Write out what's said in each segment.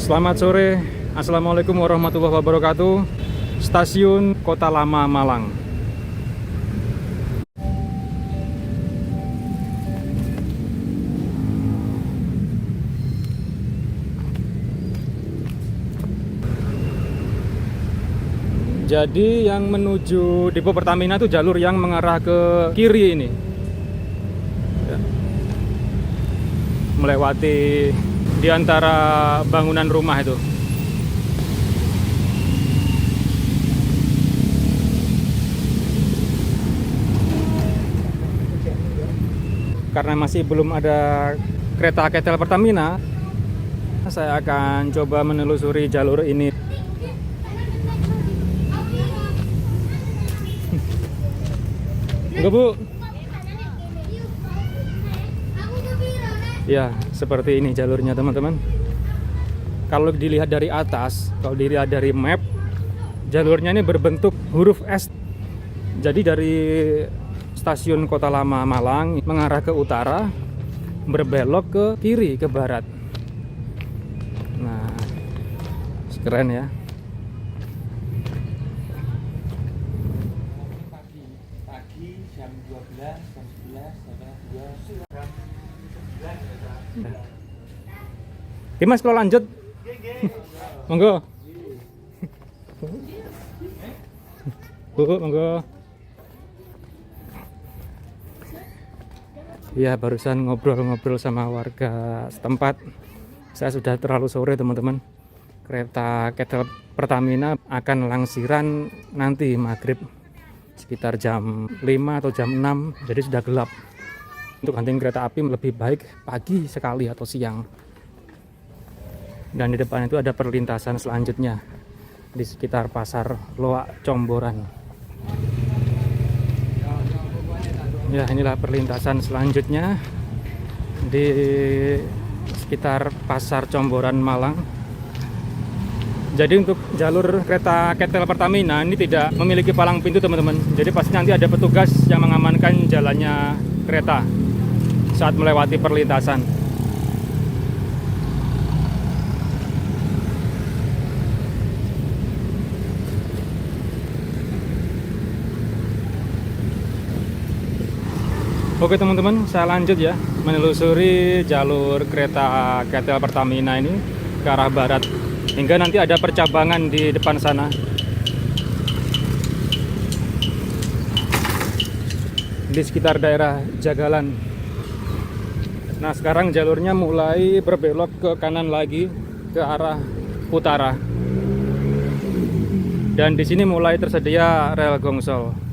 Selamat sore, Assalamualaikum warahmatullahi wabarakatuh. Stasiun Kota Lama Malang. Jadi yang menuju depo Pertamina itu jalur yang mengarah ke kiri ini, melewati di antara bangunan rumah itu. Karena masih belum ada kereta KTL Pertamina, saya akan coba menelusuri jalur ini. Enggak, Bu. Ya, seperti ini jalurnya, teman-teman. Kalau dilihat dari atas, kalau dilihat dari map, jalurnya ini berbentuk huruf S. Jadi dari stasiun Kota Lama Malang mengarah ke utara, berbelok ke kiri, ke barat. Nah, keren ya. Pagi jam 12, jam 11, jam 2, jam 9. Oke, Mas, kalau lanjut. Monggo. Bu, monggo. Ya, barusan ngobrol-ngobrol sama warga setempat. Saya sudah terlalu sore, teman-teman. Kereta KTL Pertamina akan langsiran nanti maghrib sekitar jam 5 atau jam 6, jadi sudah gelap. Untuk hunting kereta api lebih baik pagi sekali atau siang. Dan di depan itu ada perlintasan selanjutnya di sekitar Pasar Loak Comboran. Ya, inilah perlintasan selanjutnya di sekitar Pasar Comboran Malang. Jadi untuk jalur kereta KTL Pertamina ini tidak memiliki palang pintu, teman-teman. Jadi pasti nanti ada petugas yang mengamankan jalannya kereta saat melewati perlintasan. Oke, teman-teman, saya lanjut ya menelusuri jalur kereta KTL Pertamina ini ke arah barat hingga nanti ada percabangan di depan sana. Di sekitar daerah Jagalan. Nah, sekarang jalurnya mulai berbelok ke kanan lagi ke arah utara. Dan di sini mulai tersedia rel Gongsol.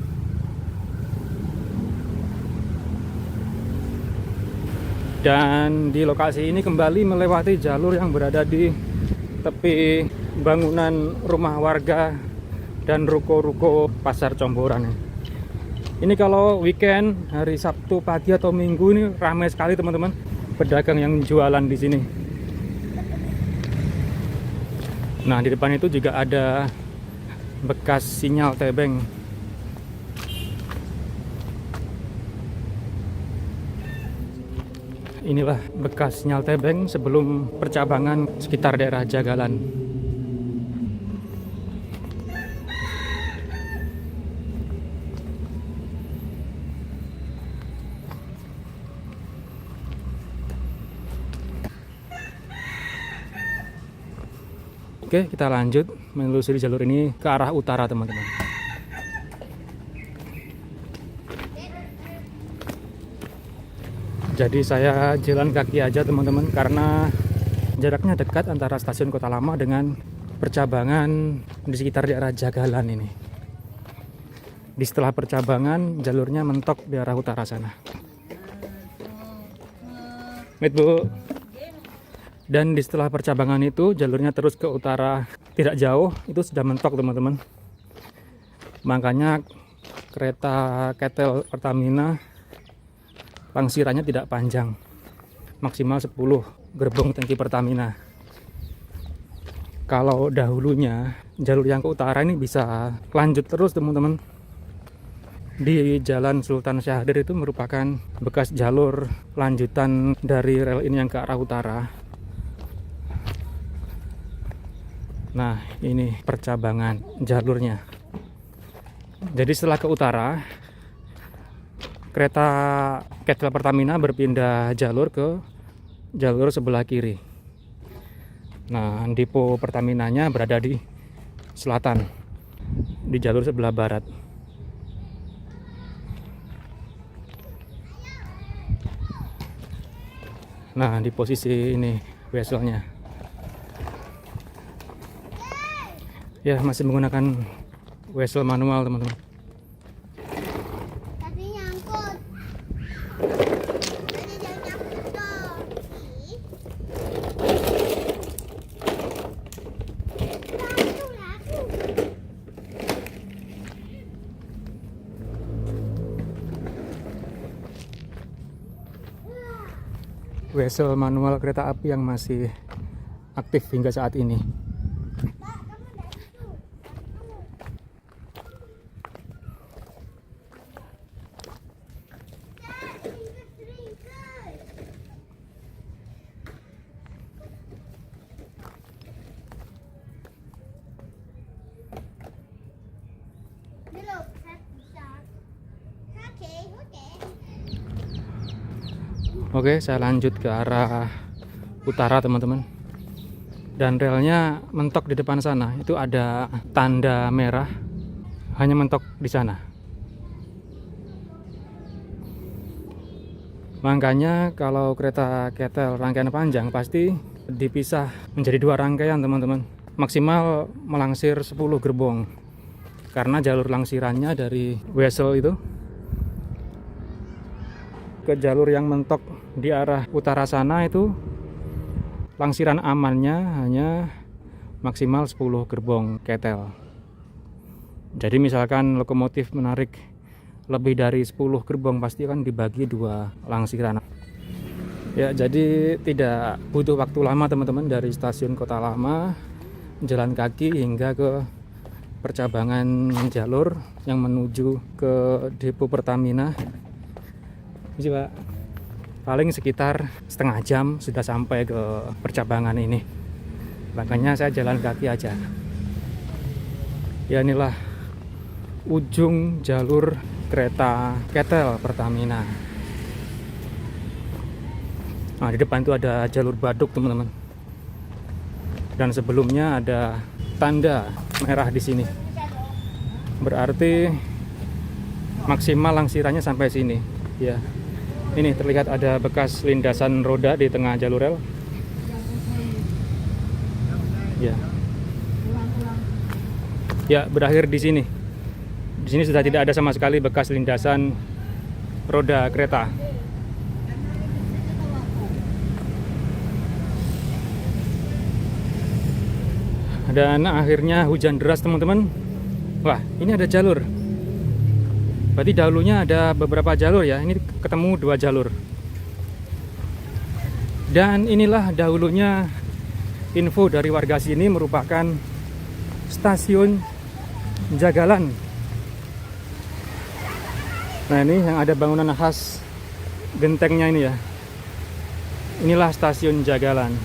Dan di lokasi ini kembali melewati jalur yang berada di tepi bangunan rumah warga dan ruko-ruko Pasar Comboran. Ini kalau weekend, hari Sabtu pagi atau Minggu ini ramai sekali, teman-teman, pedagang yang jualan di sini. Nah, di depan itu juga ada bekas sinyal tebeng. Inilah bekas sinyal tebeng sebelum percabangan sekitar daerah Jagalan. Oke, kita lanjut menelusuri jalur ini ke arah utara, teman-teman. Jadi saya jalan kaki aja, teman-teman, karena jaraknya dekat antara stasiun Kota Lama dengan percabangan di sekitar daerah Jagalan ini. Di setelah percabangan jalurnya mentok di arah utara sana. Mit, Bu. Dan di setelah percabangan itu jalurnya terus ke utara tidak jauh, itu sudah mentok, teman-teman. Makanya kereta KTL Pertamina langsirannya tidak panjang, maksimal 10 gerbong tangki Pertamina. Kalau dahulunya jalur yang ke utara ini bisa lanjut terus, teman-teman. Di Jalan Sultan Syahrir itu merupakan bekas jalur lanjutan dari rel ini yang ke arah utara. Nah, ini percabangan jalurnya. Jadi setelah ke utara, kereta KETEL Pertamina berpindah jalur ke jalur sebelah kiri. Nah, depo Pertaminanya berada di selatan, di jalur sebelah barat. Nah, di posisi ini vesselnya. Ya, masih menggunakan vessel manual, teman-teman. Tapi nyangkut. Jadi jangan nyangkut dong. Laku. Vessel manual kereta api yang masih aktif hingga saat ini. Oke, saya lanjut ke arah utara, teman-teman. Dan relnya mentok di depan sana. Itu ada tanda merah, hanya mentok di sana. Makanya kalau kereta KETEL rangkaian panjang pasti dipisah menjadi 2 rangkaian, teman-teman. Maksimal melangsir 10 gerbong. Karena jalur langsirannya dari vessel itu ke jalur yang mentok di arah utara sana, itu langsiran amannya hanya maksimal 10 gerbong KETEL. Jadi misalkan lokomotif menarik lebih dari 10 gerbong pasti kan dibagi 2 langsiran. Ya, jadi tidak butuh waktu lama, teman-teman, dari stasiun Kota Lama jalan kaki hingga ke percabangan jalur yang menuju ke depo Pertamina. Ini Pak, paling sekitar setengah jam sudah sampai ke percabangan ini. Makanya saya jalan kaki aja. Ya, inilah ujung jalur kereta KETEL Pertamina. Nah, di depan itu ada jalur Baduk, teman-teman. Dan sebelumnya ada tanda merah di sini. Berarti maksimal langsirannya sampai sini. Ya. Ini terlihat ada bekas lindasan roda di tengah jalur rel. Ya. Ya, berakhir di sini. Di sini sudah tidak ada sama sekali bekas lindasan roda kereta. Dan akhirnya hujan deras, teman-teman. Wah, ini ada jalur. Berarti dahulunya ada beberapa jalur ya. Ini ketemu 2 jalur. Dan inilah dahulunya info dari warga sini, merupakan stasiun Jagalan. Nah, ini yang ada bangunan khas gentengnya ini ya. Inilah stasiun Jagalan.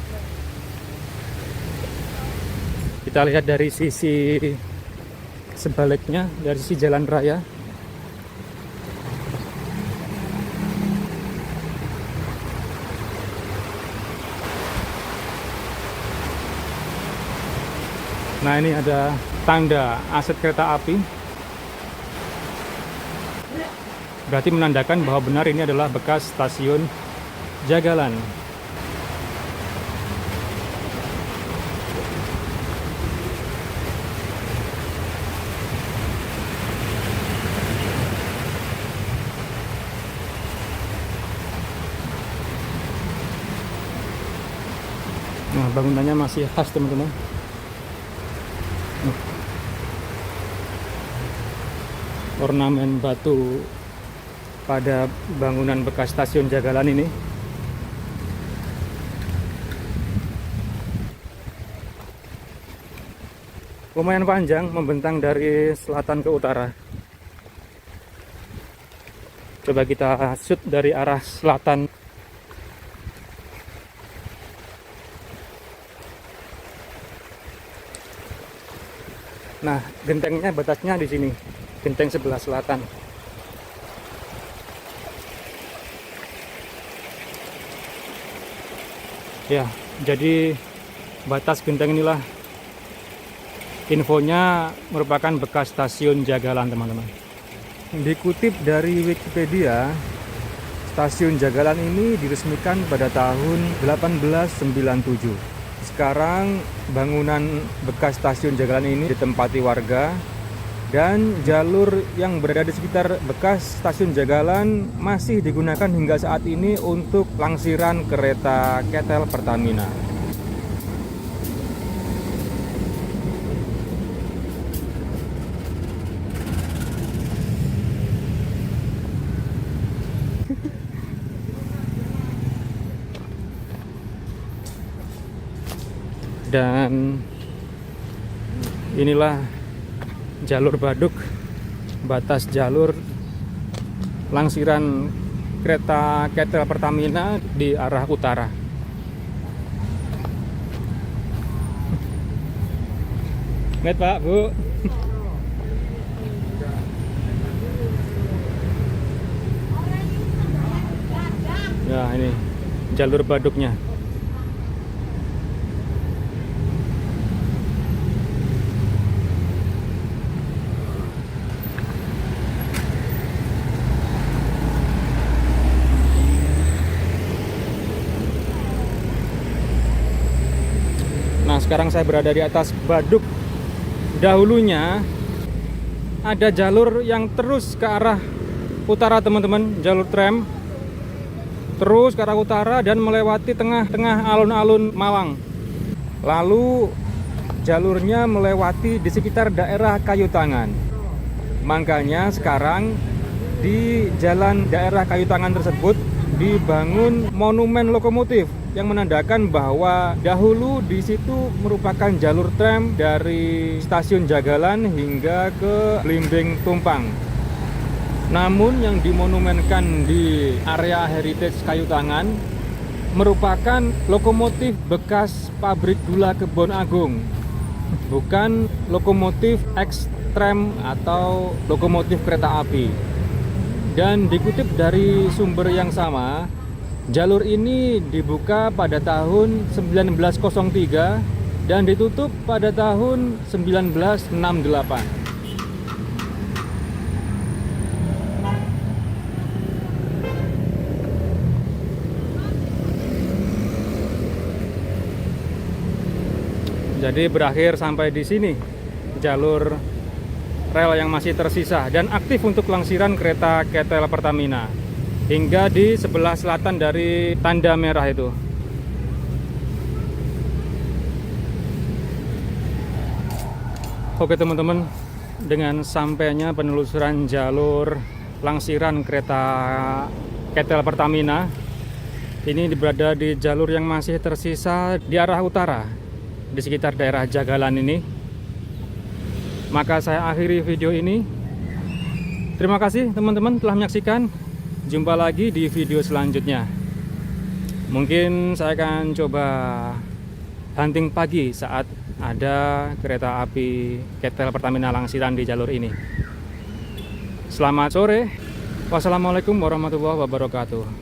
Kita lihat dari sisi sebaliknya, dari sisi jalan raya. Nah, ini ada tanda aset kereta api. Berarti menandakan bahwa benar ini adalah bekas stasiun Jagalan. Nah, bangunannya masih khas, teman-teman. Ornamen batu pada bangunan bekas stasiun Jagalan ini. Lumayan panjang, membentang dari selatan ke utara. Coba kita shoot dari arah selatan. Nah, gentengnya batasnya di sini, genteng sebelah selatan. Ya, jadi batas genteng inilah infonya merupakan bekas stasiun Jagalan, teman-teman. Dikutip dari Wikipedia, stasiun Jagalan ini diresmikan pada tahun 1897. Sekarang bangunan bekas stasiun Jagalan ini ditempati warga, dan jalur yang berada di sekitar bekas stasiun Jagalan masih digunakan hingga saat ini untuk langsiran kereta KTL Pertamina. Dan inilah jalur Baduk, batas jalur langsiran kereta KTL Pertamina di arah utara. Met Pak, Bu. Ya, ini jalur Baduknya. Nah, sekarang saya berada di atas Baduk. Dahulunya ada jalur yang terus ke arah utara, teman-teman, jalur tram terus ke arah utara dan melewati tengah-tengah alun-alun Malang. Lalu jalurnya melewati di sekitar daerah Kayu Tangan. Makanya sekarang di jalan daerah Kayu Tangan tersebut dibangun monumen lokomotif yang menandakan bahwa dahulu di situ merupakan jalur tram dari stasiun Jagalan hingga ke Blimbing Tumpang. Namun yang dimonumenkan di area heritage Kayu Tangan merupakan lokomotif bekas pabrik gula Kebon Agung, bukan lokomotif X-tram atau lokomotif kereta api. Dan dikutip dari sumber yang sama, jalur ini dibuka pada tahun 1903 dan ditutup pada tahun 1968. Jadi berakhir sampai di sini jalur rel yang masih tersisa dan aktif untuk langsiran kereta KTL Pertamina hingga di sebelah selatan dari tanda merah itu. Oke teman-teman, dengan sampainya penelusuran jalur langsiran kereta KTL Pertamina, ini berada di jalur yang masih tersisa di arah utara di sekitar daerah Jagalan ini. Maka saya akhiri video ini. Terima kasih teman-teman telah menyaksikan. Jumpa lagi di video selanjutnya. Mungkin saya akan coba hunting pagi saat ada kereta api KTL Pertamina langsiran di jalur ini. Selamat sore. Wassalamualaikum warahmatullahi wabarakatuh.